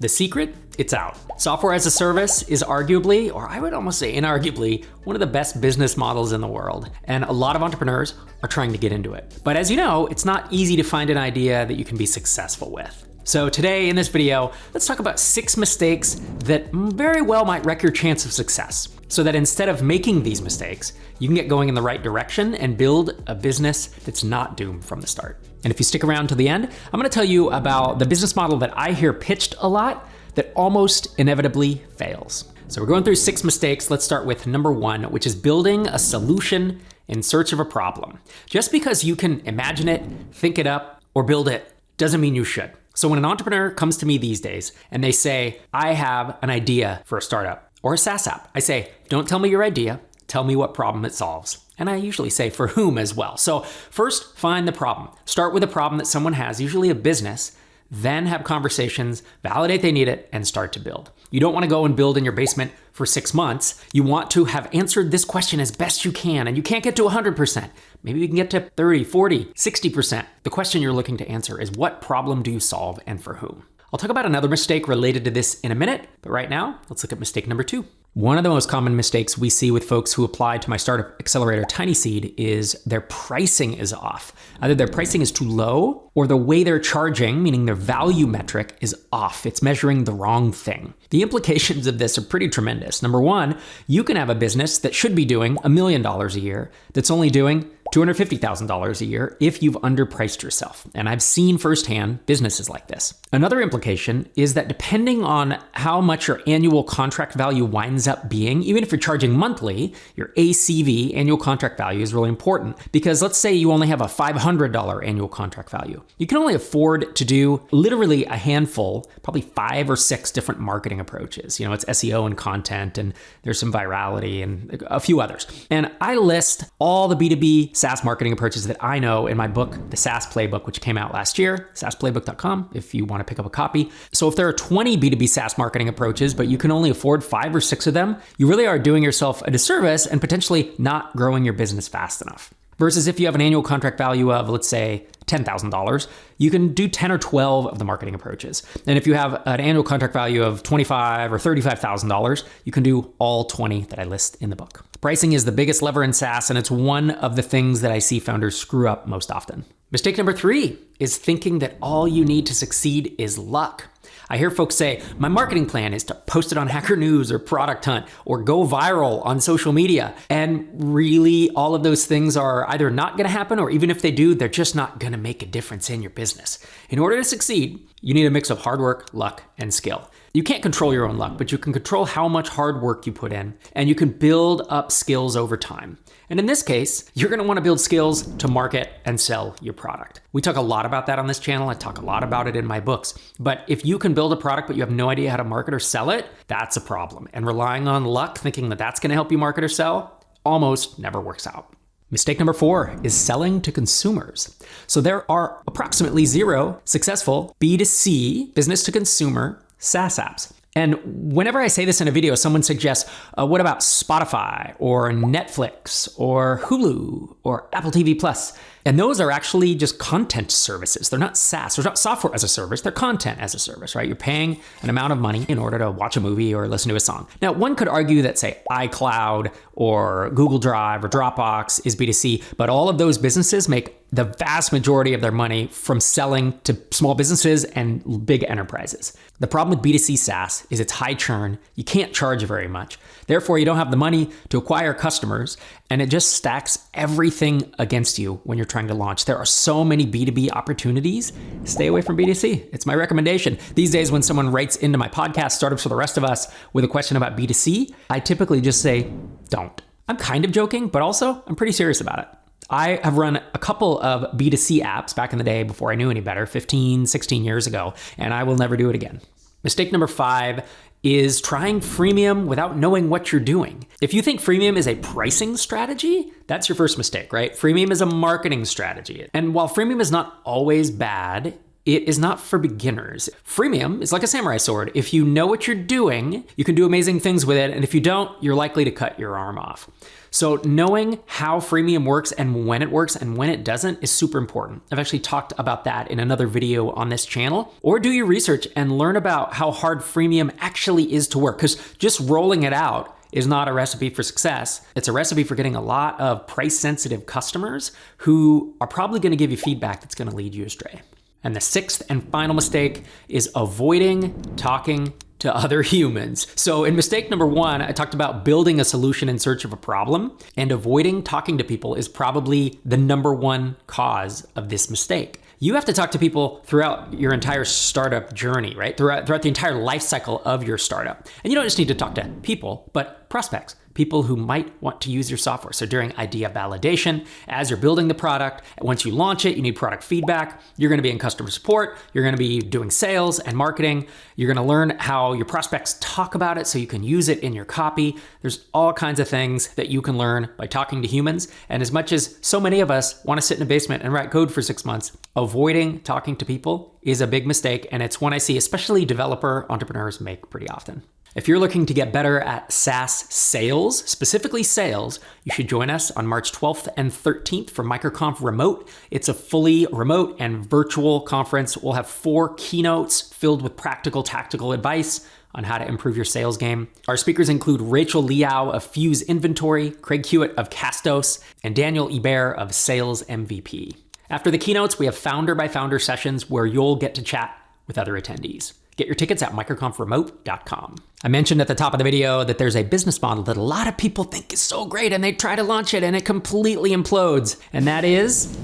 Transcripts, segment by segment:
The secret? It's out. Software as a service is arguably, or I would almost say inarguably, one of the best business models in the world. And a lot of entrepreneurs are trying to get into it. But as you know, it's not easy to find an idea that you can be successful with. So today in this video, let's talk about 6 mistakes that very well might wreck your chance of success, so that instead of making these mistakes, you can get going in the right direction and build a business that's not doomed from the start. And if you stick around to the end, I'm gonna tell you about the business model that I hear pitched a lot that almost inevitably fails. So we're going through 6 mistakes. Let's start with number 1, which is building a solution in search of a problem. Just because you can imagine it, think it up, or build it doesn't mean you should. So when an entrepreneur comes to me these days and they say, I have an idea for a startup or a SaaS app, I say, don't tell me your idea, tell me what problem it solves. And I usually say for whom as well. So first, find the problem. Start with a problem that someone has, usually a business, then have conversations, validate they need it, and start to build. You don't want to go and build in your basement for 6 months. You want to have answered this question as best you can, and you can't get to 100%. Maybe you can get to 30, 40, 60%. The question you're looking to answer is, what problem do you solve and for whom? I'll talk about another mistake related to this in a minute, but right now, let's look at mistake number 2. One of the most common mistakes we see with folks who apply to my startup accelerator TinySeed is their pricing is off. Either their pricing is too low or the way they're charging, meaning their value metric, is off. It's measuring the wrong thing. The implications of this are pretty tremendous. Number 1, you can have a business that should be doing $1 million a year that's only doing $250,000 a year if you've underpriced yourself. And I've seen firsthand businesses like this. Another implication is that depending on how much your annual contract value winds up being, even if you're charging monthly, your ACV, annual contract value, is really important. Because let's say you only have a $500 annual contract value. You can only afford to do literally a handful, probably 5 or 6 different marketing approaches. It's SEO and content, and there's some virality and a few others. And I list all the B2B SaaS marketing approaches that I know in my book, The SaaS Playbook, which came out last year, saasplaybook.com, if you want to pick up a copy. So if there are 20 B2B SaaS marketing approaches, but you can only afford 5 or 6 of them, you really are doing yourself a disservice and potentially not growing your business fast enough. Versus if you have an annual contract value of, let's say, $10,000, you can do 10 or 12 of the marketing approaches. And if you have an annual contract value of $25,000 or $35,000, you can do all 20 that I list in the book. Pricing is the biggest lever in SaaS, and it's one of the things that I see founders screw up most often. Mistake number 3 is thinking that all you need to succeed is luck. I hear folks say, my marketing plan is to post it on Hacker News or Product Hunt or go viral on social media. And really, all of those things are either not going to happen, or even if they do, they're just not going to make a difference in your business. In order to succeed, you need a mix of hard work, luck, and skill. You can't control your own luck, but you can control how much hard work you put in, and you can build up skills over time. And in this case, you're going to want to build skills to market and sell your product. We talk a lot about that on this channel. I talk a lot about it in my books. But if you can build a product, but you have no idea how to market or sell it, that's a problem. And relying on luck, thinking that that's going to help you market or sell, almost never works out. Mistake number 4 is selling to consumers. So there are approximately 0 successful B2C, business to consumer, SaaS apps. And whenever I say this in a video, someone suggests, what about Spotify or Netflix or Hulu or Apple TV Plus? And those are actually just content services. They're not SaaS. They're not software as a service. They're content as a service, right? You're paying an amount of money in order to watch a movie or listen to a song. Now, one could argue that, say, iCloud or Google Drive or Dropbox is B2C, but all of those businesses make the vast majority of their money from selling to small businesses and big enterprises. The problem with B2C SaaS is it's high churn. You can't charge very much. Therefore, you don't have the money to acquire customers, and it just stacks everything against you when you're trying to launch. There are so many B2B opportunities. Stay away from B2C. It's my recommendation. These days, when someone writes into my podcast, Startups for the Rest of Us, with a question about B2C, I typically just say, don't. I'm kind of joking, but also I'm pretty serious about it. I have run a couple of B2C apps back in the day before I knew any better, 15, 16 years ago, and I will never do it again. Mistake number 5 is trying freemium without knowing what you're doing. If you think freemium is a pricing strategy, that's your first mistake, right? Freemium is a marketing strategy. And while freemium is not always bad, it is not for beginners. Freemium is like a samurai sword. If you know what you're doing, you can do amazing things with it. And if you don't, you're likely to cut your arm off. So knowing how freemium works and when it doesn't is super important. I've actually talked about that in another video on this channel. Or do your research and learn about how hard freemium actually is to work, because just rolling it out is not a recipe for success. It's a recipe for getting a lot of price-sensitive customers who are probably going to give you feedback that's going to lead you astray. And the sixth and final mistake is avoiding talking to other humans. So in mistake number one, I talked about building a solution in search of a problem, and avoiding talking to people is probably the number one cause of this mistake. You have to talk to people throughout your entire startup journey, right? Throughout the entire life cycle of your startup. And you don't just need to talk to people, but prospects, people who might want to use your software. So during idea validation, as you're building the product, once you launch it, you need product feedback. You're going to be in customer support. You're going to be doing sales and marketing. You're going to learn how your prospects talk about it so you can use it in your copy. There's all kinds of things that you can learn by talking to humans. And as much as so many of us want to sit in a basement and write code for 6 months, avoiding talking to people is a big mistake. And it's one I see especially developer entrepreneurs make pretty often. If you're looking to get better at SaaS sales, specifically sales, you should join us on March 12th and 13th for MicroConf Remote. It's a fully remote and virtual conference. We'll have 4 keynotes filled with practical, tactical advice on how to improve your sales game. Our speakers include Rachel Liao of Fuse Inventory, Craig Hewitt of Castos, and Daniel Hebert of Sales MVP. After the keynotes, we have founder by founder sessions where you'll get to chat with other attendees. Get your tickets at microconfremote.com. I mentioned at the top of the video that there's a business model that a lot of people think is so great and they try to launch it and it completely implodes. And that is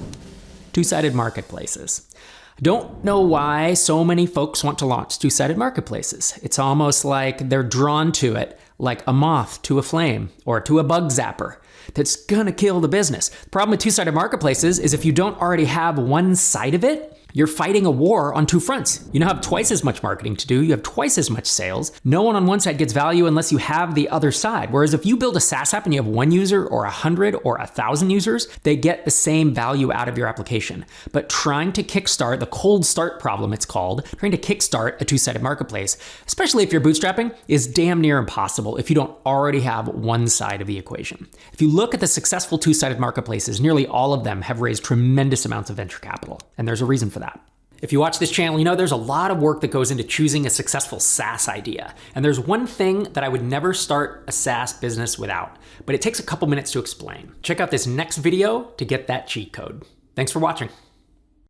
two-sided marketplaces. I don't know why so many folks want to launch two-sided marketplaces. It's almost like they're drawn to it like a moth to a flame or to a bug zapper that's gonna kill the business. The problem with two-sided marketplaces is if you don't already have one side of it, you're fighting a war on 2 fronts. You now have twice as much marketing to do. You have twice as much sales. No one on one side gets value unless you have the other side. Whereas if you build a SaaS app and you have 1 user or 100 or 1,000 users, they get the same value out of your application. But trying to kickstart, the cold start problem it's called, trying to kickstart a two-sided marketplace, especially if you're bootstrapping, is damn near impossible if you don't already have one side of the equation. If you look at the successful two-sided marketplaces, nearly all of them have raised tremendous amounts of venture capital. And there's a reason for that. If you watch this channel, you know there's a lot of work that goes into choosing a successful SaaS idea. And there's one thing that I would never start a SaaS business without, but it takes a couple minutes to explain. Check out this next video to get that cheat code. Thanks for watching.